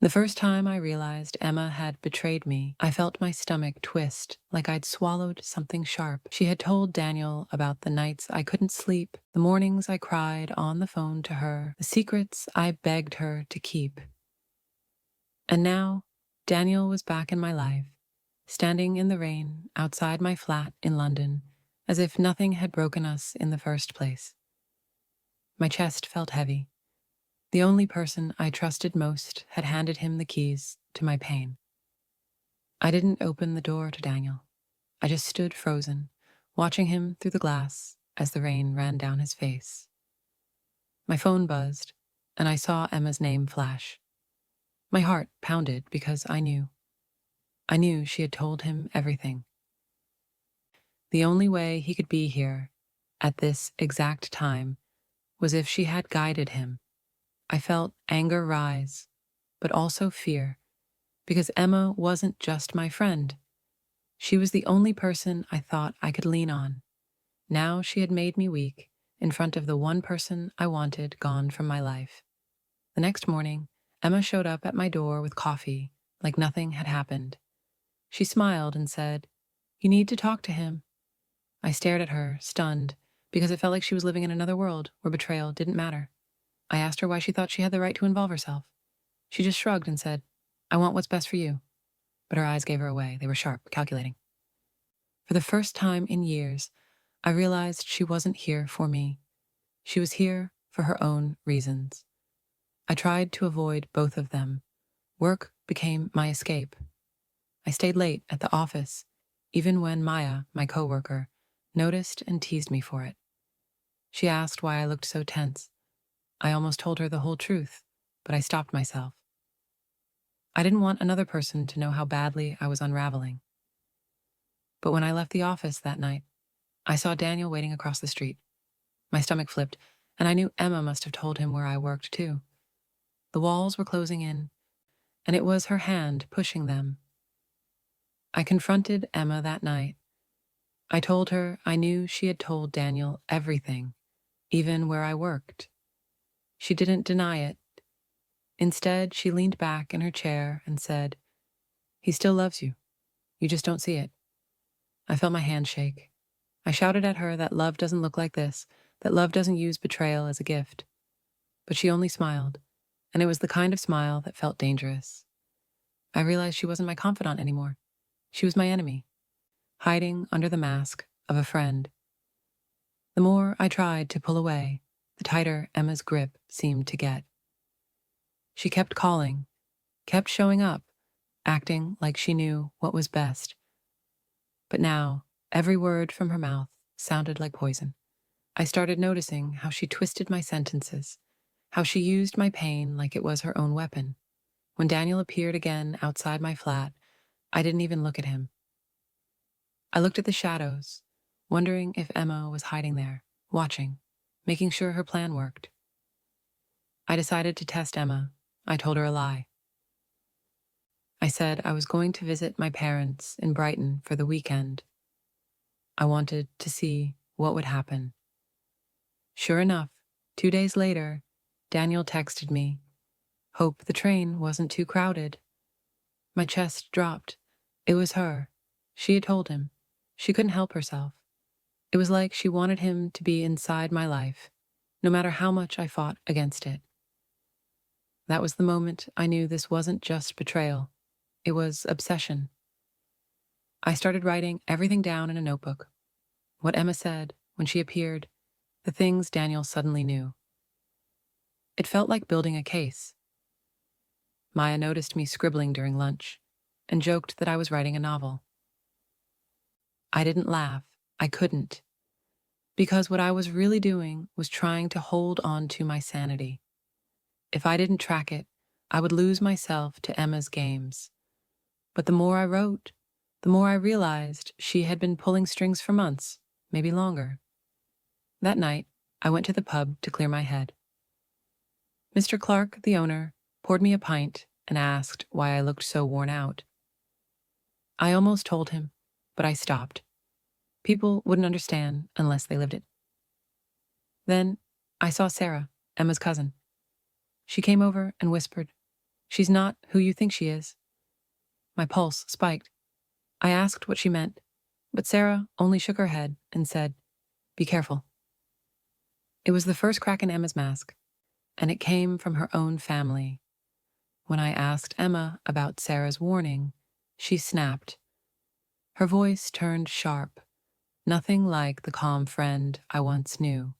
The first time I realized Emma had betrayed me, I felt my stomach twist like I'd swallowed something sharp. She had told Daniel about the nights I couldn't sleep, the mornings I cried on the phone to her, the secrets I begged her to keep. And now, Daniel was back in my life, standing in the rain outside my flat in London, as if nothing had broken us in the first place. My chest felt heavy. The only person I trusted most had handed him the keys to my pain. I didn't open the door to Daniel. I just stood frozen, watching him through the glass as the rain ran down his face. My phone buzzed, and I saw Emma's name flash. My heart pounded because I knew. I knew she had told him everything. The only way he could be here, at this exact time, was if she had guided him. I felt anger rise, but also fear, because Emma wasn't just my friend. She was the only person I thought I could lean on. Now she had made me weak in front of the one person I wanted gone from my life. The next morning, Emma showed up at my door with coffee, like nothing had happened. She smiled and said, "You need to talk to him." I stared at her, stunned, because it felt like she was living in another world where betrayal didn't matter. I asked her why she thought she had the right to involve herself. She just shrugged and said, "I want what's best for you." But her eyes gave her away. They were sharp, calculating. For the first time in years, I realized she wasn't here for me. She was here for her own reasons. I tried to avoid both of them. Work became my escape. I stayed late at the office, even when Maya, my coworker, noticed and teased me for it. She asked why I looked so tense. I almost told her the whole truth, but I stopped myself. I didn't want another person to know how badly I was unraveling. But when I left the office that night, I saw Daniel waiting across the street. My stomach flipped, and I knew Emma must have told him where I worked too. The walls were closing in, and it was her hand pushing them. I confronted Emma that night. I told her I knew she had told Daniel everything, even where I worked. She didn't deny it. Instead, she leaned back in her chair and said, "He still loves you. You just don't see it." I felt my hand shake. I shouted at her that love doesn't look like this, that love doesn't use betrayal as a gift. But she only smiled, and it was the kind of smile that felt dangerous. I realized she wasn't my confidant anymore. She was my enemy, hiding under the mask of a friend. The more I tried to pull away, the tighter Emma's grip seemed to get. She kept calling, kept showing up, acting like she knew what was best. But now, every word from her mouth sounded like poison. I started noticing how she twisted my sentences, how she used my pain like it was her own weapon. When Daniel appeared again outside my flat, I didn't even look at him. I looked at the shadows, wondering if Emma was hiding there, watching, making sure her plan worked. I decided to test Emma. I told her a lie. I said I was going to visit my parents in Brighton for the weekend. I wanted to see what would happen. Sure enough, 2 days later, Daniel texted me, "Hope the train wasn't too crowded." My chest dropped. It was her. She had told him. She couldn't help herself. It was like she wanted him to be inside my life, no matter how much I fought against it. That was the moment I knew this wasn't just betrayal. It was obsession. I started writing everything down in a notebook. What Emma said, when she appeared, the things Daniel suddenly knew. It felt like building a case. Maya noticed me scribbling during lunch and joked that I was writing a novel. I didn't laugh. I couldn't. Because what I was really doing was trying to hold on to my sanity. If I didn't track it, I would lose myself to Emma's games. But the more I wrote, the more I realized she had been pulling strings for months, maybe longer. That night, I went to the pub to clear my head. Mr. Clark, the owner, poured me a pint and asked why I looked so worn out. I almost told him, but I stopped. People wouldn't understand unless they lived it. Then I saw Sarah, Emma's cousin. She came over and whispered, She's not who you think she is. My pulse spiked. I asked what she meant, but Sarah only shook her head and said, "Be careful." It was the first crack in Emma's mask, and it came from her own family. When I asked Emma about Sarah's warning, she snapped. Her voice turned sharp, nothing like the calm friend I once knew.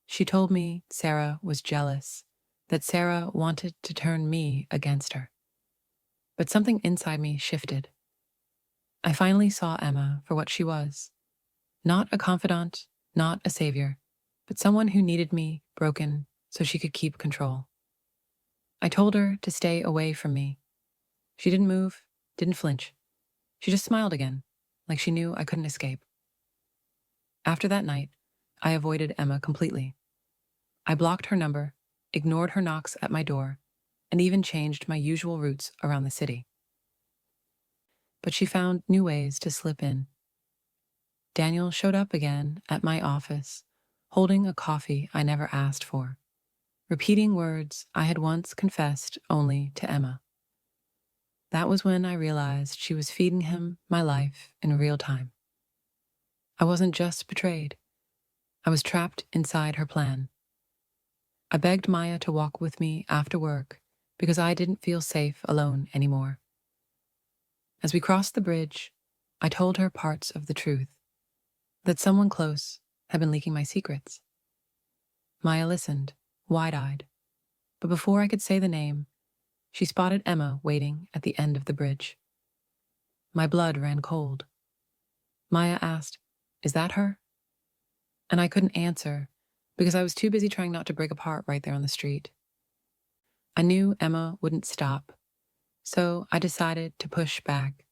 She told me Sarah was jealous, that Sarah wanted to turn me against her. But something inside me shifted. I finally saw Emma for what she was. Not a confidant, not a savior, but someone who needed me broken so she could keep control. I told her to stay away from me. She didn't move, didn't flinch. She just smiled again, like she knew I couldn't escape. After that night, I avoided Emma completely. I blocked her number, ignored her knocks at my door, and even changed my usual routes around the city. But she found new ways to slip in. Daniel showed up again at my office, holding a coffee I never asked for, repeating words I had once confessed only to Emma. That was when I realized she was feeding him my life in real time. I wasn't just betrayed. I was trapped inside her plan. I begged Maya to walk with me after work because I didn't feel safe alone anymore. As we crossed the bridge, I told her parts of the truth, that someone close had been leaking my secrets. Maya listened, wide-eyed, but before I could say the name, she spotted Emma waiting at the end of the bridge. My blood ran cold. Maya asked, "Is that her?" And I couldn't answer because I was too busy trying not to break apart right there on the street. I knew Emma wouldn't stop, so I decided to push back.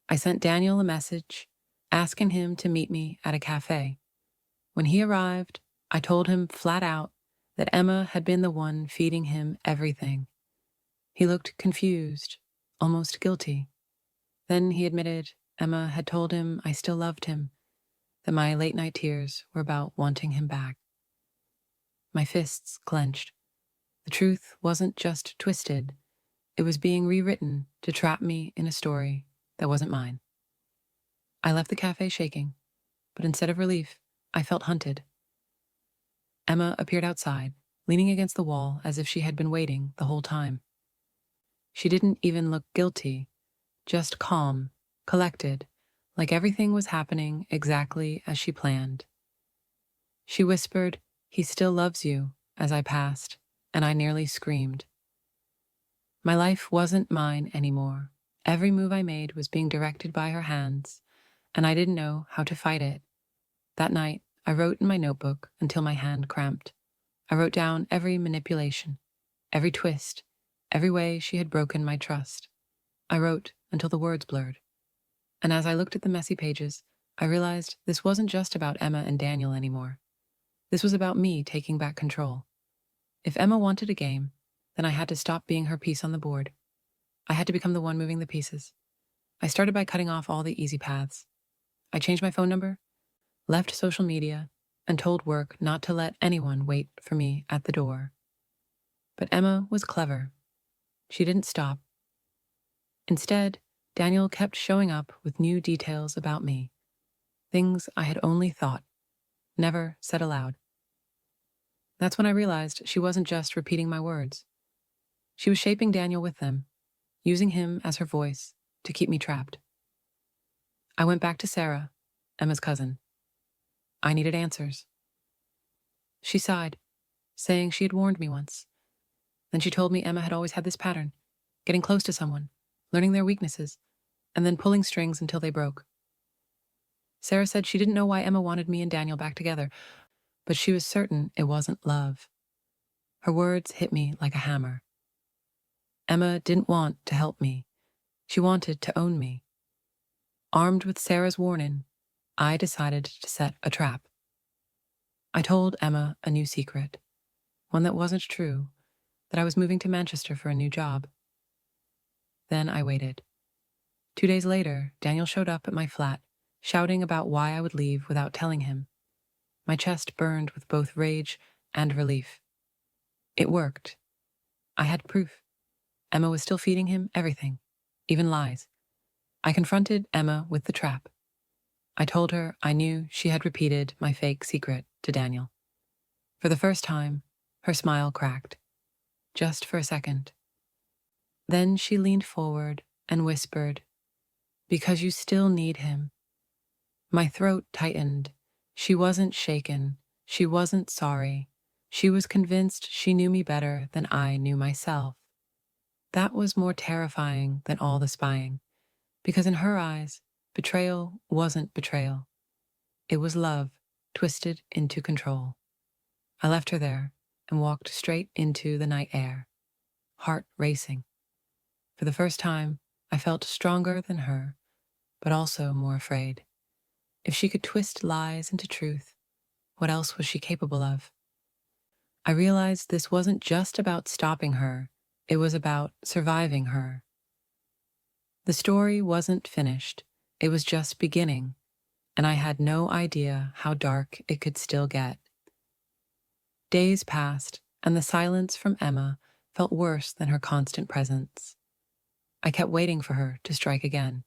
I sent Daniel a message, asking him to meet me at a cafe. When he arrived, I told him flat out that Emma had been the one feeding him everything. He looked confused, almost guilty. Then he admitted Emma had told him I still loved him, that my late-night tears were about wanting him back. My fists clenched. The truth wasn't just twisted. It was being rewritten to trap me in a story that wasn't mine. I left the cafe shaking, but instead of relief, I felt hunted. Emma appeared outside, leaning against the wall as if she had been waiting the whole time. She didn't even look guilty, just calm, collected, like everything was happening exactly as she planned. She whispered, "He still loves you," as I passed, and I nearly screamed. My life wasn't mine anymore. Every move I made was being directed by her hands, and I didn't know how to fight it. That night, I wrote in my notebook until my hand cramped. I wrote down every manipulation, every twist, every way she had broken my trust. I wrote until the words blurred. And as I looked at the messy pages, I realized this wasn't just about Emma and Daniel anymore. This was about me taking back control. If Emma wanted a game, then I had to stop being her piece on the board. I had to become the one moving the pieces. I started by cutting off all the easy paths. I changed my phone number, left social media, and told work not to let anyone wait for me at the door. But Emma was clever. She didn't stop. Instead, Daniel kept showing up with new details about me, things I had only thought, never said aloud. That's when I realized she wasn't just repeating my words. She was shaping Daniel with them, using him as her voice to keep me trapped. I went back to Sarah, Emma's cousin. I needed answers. She sighed, saying she had warned me once. Then she told me Emma had always had this pattern, getting close to someone, learning their weaknesses, and then pulling strings until they broke. Sarah said she didn't know why Emma wanted me and Daniel back together, but she was certain it wasn't love. Her words hit me like a hammer. Emma didn't want to help me. She wanted to own me. Armed with Sarah's warning, I decided to set a trap. I told Emma a new secret, one that wasn't true, that I was moving to Manchester for a new job. Then I waited. 2 days later, Daniel showed up at my flat, shouting about why I would leave without telling him. My chest burned with both rage and relief. It worked. I had proof. Emma was still feeding him everything, even lies. I confronted Emma with the trap. I told her I knew she had repeated my fake secret to Daniel. For the first time, her smile cracked, just for a second. Then she leaned forward and whispered, "Because you still need him." My throat tightened. She wasn't shaken. She wasn't sorry. She was convinced she knew me better than I knew myself. That was more terrifying than all the spying, because in her eyes, betrayal wasn't betrayal. It was love, twisted into control. I left her there and walked straight into the night air, heart racing. For the first time, I felt stronger than her, but also more afraid. If she could twist lies into truth, what else was she capable of? I realized this wasn't just about stopping her, it was about surviving her. The story wasn't finished, it was just beginning, and I had no idea how dark it could still get. Days passed, and the silence from Emma felt worse than her constant presence. I kept waiting for her to strike again.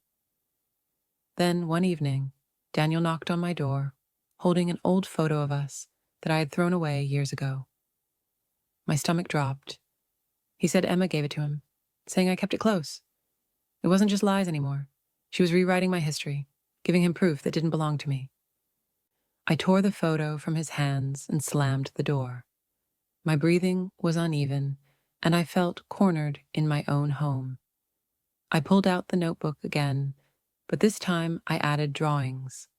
Then, one evening, Daniel knocked on my door, holding an old photo of us that I had thrown away years ago. My stomach dropped. He said Emma gave it to him, saying I kept it close. It wasn't just lies anymore. She was rewriting my history, giving him proof that didn't belong to me. I tore the photo from his hands and slammed the door. My breathing was uneven, and I felt cornered in my own home. I pulled out the notebook again, but this time I added drawings,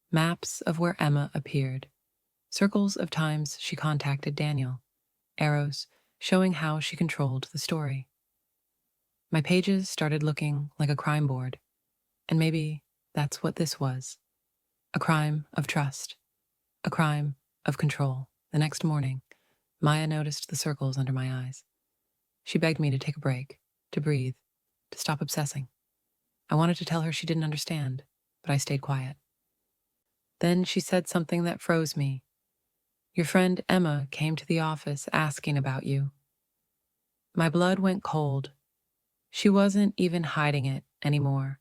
maps of where Emma appeared, circles of times she contacted Daniel, arrows showing how she controlled the story. My pages started looking like a crime board, and maybe that's what this was. A crime of trust, a crime of control. The next morning, Maya noticed the circles under my eyes. She begged me to take a break, to breathe, to stop obsessing. I wanted to tell her she didn't understand, but I stayed quiet. Then she said something that froze me. "Your friend Emma came to the office asking about you." My blood went cold. She wasn't even hiding it anymore.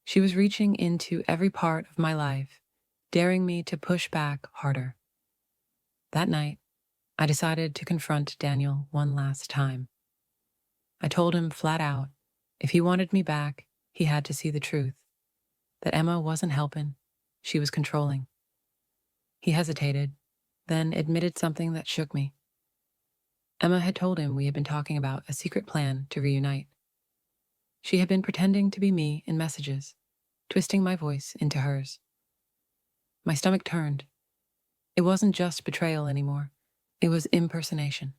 She was reaching into every part of my life, daring me to push back harder. That night, I decided to confront Daniel one last time. I told him flat out, if he wanted me back, he had to see the truth. That Emma wasn't helping, she was controlling. He hesitated, then admitted something that shook me. Emma had told him we had been talking about a secret plan to reunite. She had been pretending to be me in messages, twisting my voice into hers. My stomach turned. It wasn't just betrayal anymore. It was impersonation.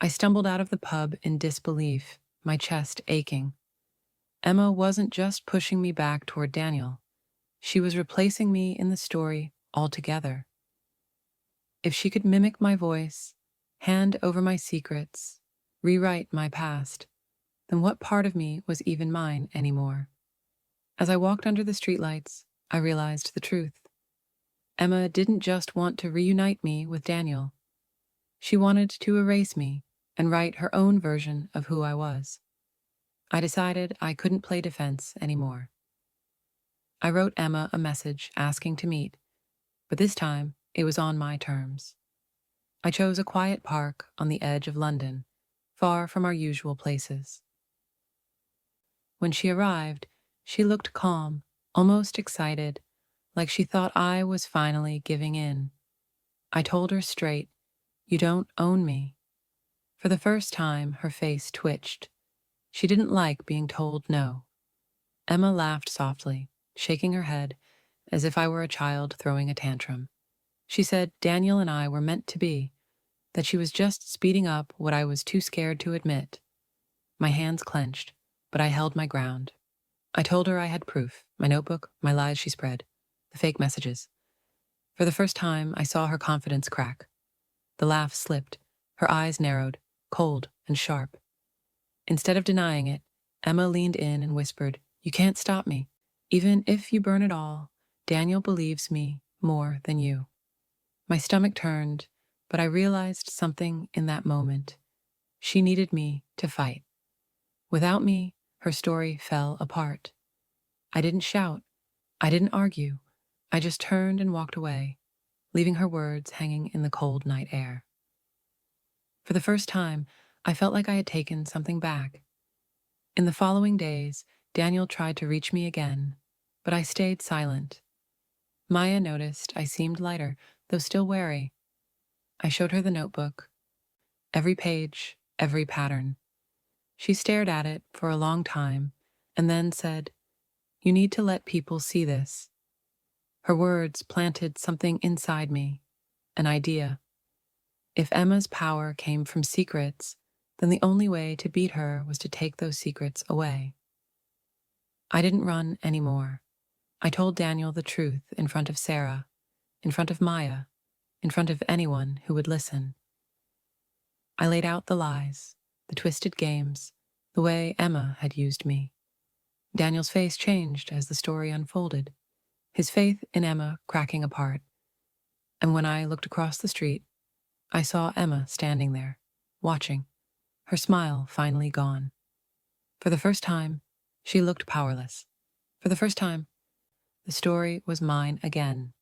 I stumbled out of the pub in disbelief, my chest aching. Emma wasn't just pushing me back toward Daniel. She was replacing me in the story altogether. If she could mimic my voice, hand over my secrets, rewrite my past, then what part of me was even mine anymore? As I walked under the streetlights, I realized the truth. Emma didn't just want to reunite me with Daniel. She wanted to erase me and write her own version of who I was. I decided I couldn't play defense anymore. I wrote Emma a message asking to meet, but this time it was on my terms. I chose a quiet park on the edge of London, far from our usual places. When she arrived, she looked calm, almost excited, like she thought I was finally giving in. I told her straight, "You don't own me." For the first time, her face twitched. She didn't like being told no. Emma laughed softly, shaking her head as if I were a child throwing a tantrum. She said Daniel and I were meant to be, that she was just speeding up what I was too scared to admit. My hands clenched, but I held my ground. I told her I had proof, my notebook, my lies she spread, the fake messages. For the first time, I saw her confidence crack. The laugh slipped, her eyes narrowed, cold and sharp. Instead of denying it, Emma leaned in and whispered, "You can't stop me. Even if you burn it all, Daniel believes me more than you." My stomach turned, but I realized something in that moment. She needed me to fight. Without me, her story fell apart. I didn't shout. I didn't argue. I just turned and walked away, leaving her words hanging in the cold night air. For the first time, I felt like I had taken something back. In the following days, Daniel tried to reach me again, but I stayed silent. Maya noticed I seemed lighter, though still wary. I showed her the notebook, every page, every pattern. She stared at it for a long time and then said, "You need to let people see this." Her words planted something inside me, an idea. If Emma's power came from secrets, then the only way to beat her was to take those secrets away. I didn't run anymore. I told Daniel the truth in front of Sarah, in front of Maya, in front of anyone who would listen. I laid out the lies, the twisted games, the way Emma had used me. Daniel's face changed as the story unfolded, his faith in Emma cracking apart. And when I looked across the street, I saw Emma standing there, watching, her smile finally gone. For the first time, she looked powerless. For the first time, the story was mine again.